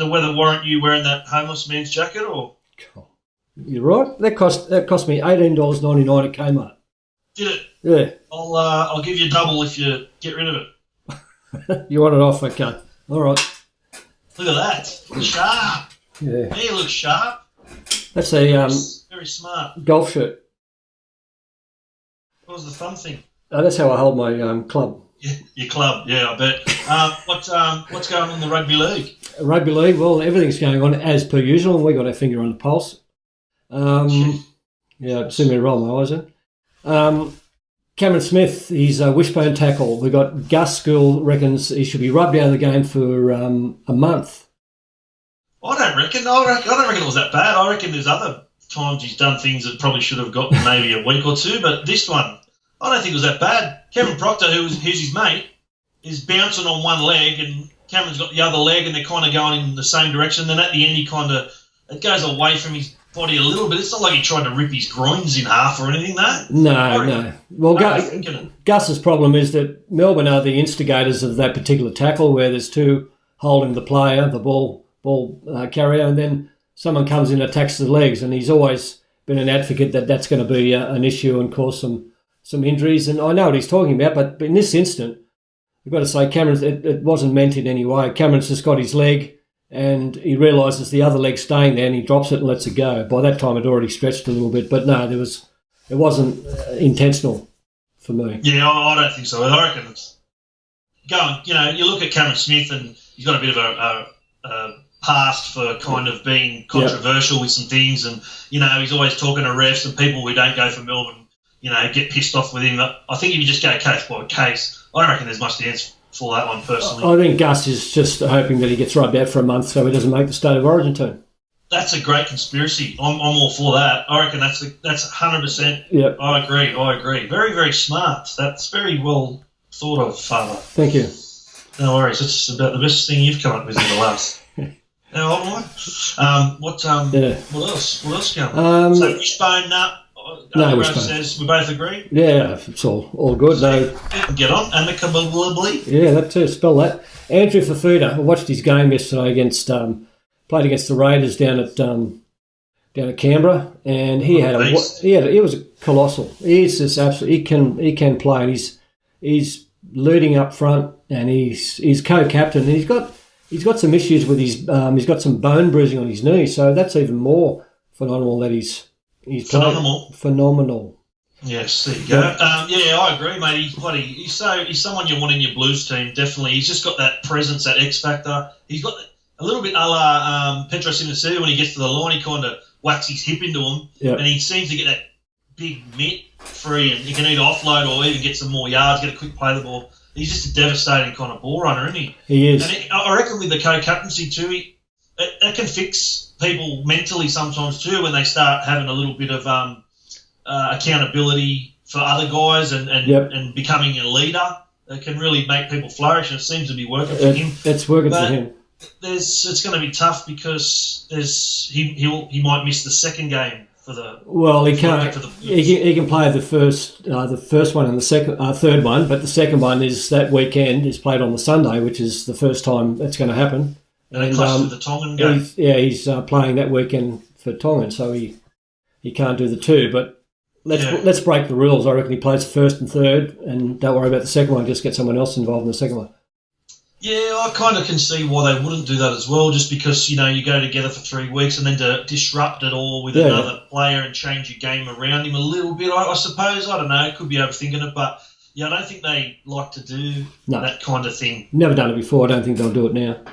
weather warrant you wearing that homeless man's jacket, or? You're right. That cost me $18.99 at Kmart. Did it? Yeah. I'll give you double if you get rid of it. You want it off? Okay. All right. Look at that. Sharp. Yeah. He looks sharp. That's a very smart golf shirt. What was the thumb thing? That's how I hold my club. Yeah, your club. Yeah, I bet. What's going on in the rugby league? Rugby league. Well, everything's going on as per usual, and we got our finger on the pulse. Yeah, soon me roll my eyes in. Cameron Smith, he's a wishbone tackle. We got Gus Gould reckons he should be rubbed out of the game for a month. I don't reckon it was that bad. I reckon there's other times he's done things that probably should have gotten maybe a week or two, but this one, I don't think it was that bad. Cameron Proctor, who's his mate, is bouncing on one leg, and Cameron's got the other leg, and they're kind of going in the same direction. Then at the end, it goes away from his body a little bit. It's not like he tried to rip his groins in half or anything, though. No. Well, Gus's problem is that Melbourne are the instigators of that particular tackle, where there's two holding the player, the ball carrier, and then someone comes in and attacks the legs, and he's always been an advocate that that's going to be an issue and cause some injuries. And I know what he's talking about, but in this instant, I've got to say, Cameron, it wasn't meant in any way. Cameron's just got his leg, and he realises the other leg's staying there, and he drops it and lets it go. By that time, it already stretched a little bit, but no, it wasn't intentional for me. Yeah, I don't think so. I reckon it's going. You look at Cameron Smith, and he's got a bit of a past for kind of being controversial with some things, and he's always talking to refs and people who don't go for Melbourne, get pissed off with him. I think if you just go case by case, I don't reckon there's much to answer for that one personally. I think Gus is just hoping that he gets rubbed out for a month so he doesn't make the State of Origin team. That's a great conspiracy. I'm all for that. I reckon that's 100%. Yeah. I agree. Very, very smart. That's very well thought of, Father. Thank you. No worries. It's about the best thing you've come up with in the last. Now, all right. What else going? So wishbone, no, wishbone. Says we both agree. Yeah, it's all good. No, get on amicably. Yeah, that too. Spell that. Andrew Fafita. I watched his game yesterday played against the Raiders down at Canberra, and he was colossal. He's just absolutely he can play, and he's leading up front, and he's co-captain, and he's got some issues with his he's got some bone bruising on his knee, so that's even more phenomenal that he's phenomenal. Yes, there you go. I agree, mate. He's someone you want in your Blues team. Definitely, he's just got that presence, that X factor. He's got a little bit a la Petro Sinisiu. When he gets to the line, he kind of whacks his hip into him, and he seems to get that big mitt free, and he can either offload or even get some more yards, get a quick play of the ball. He's just a devastating kind of ball runner, isn't he? He is. And I reckon with the co-captaincy too, it can fix people mentally sometimes too when they start having a little bit of accountability for other guys and becoming a leader. It can really make people flourish, and it seems to be working for him. It's working for him. It's going to be tough because he might miss the second game for the. Well, he can't. He can play the first one and the third one, but the second one is that weekend is played on the Sunday, which is the first time that's going to happen. And it clashes with the Tongan game. He's playing that weekend for Tongan, so he can't do the two. But let's break the rules. I reckon he plays first and third, and don't worry about the second one. Just get someone else involved in the second one. Yeah, I kind of can see why they wouldn't do that as well, just because, you go together for 3 weeks and then to disrupt it all with another player and change your game around him a little bit, I suppose. I don't know, could be overthinking it, but I don't think they like to do that kind of thing. Never done it before. I don't think they'll do it now.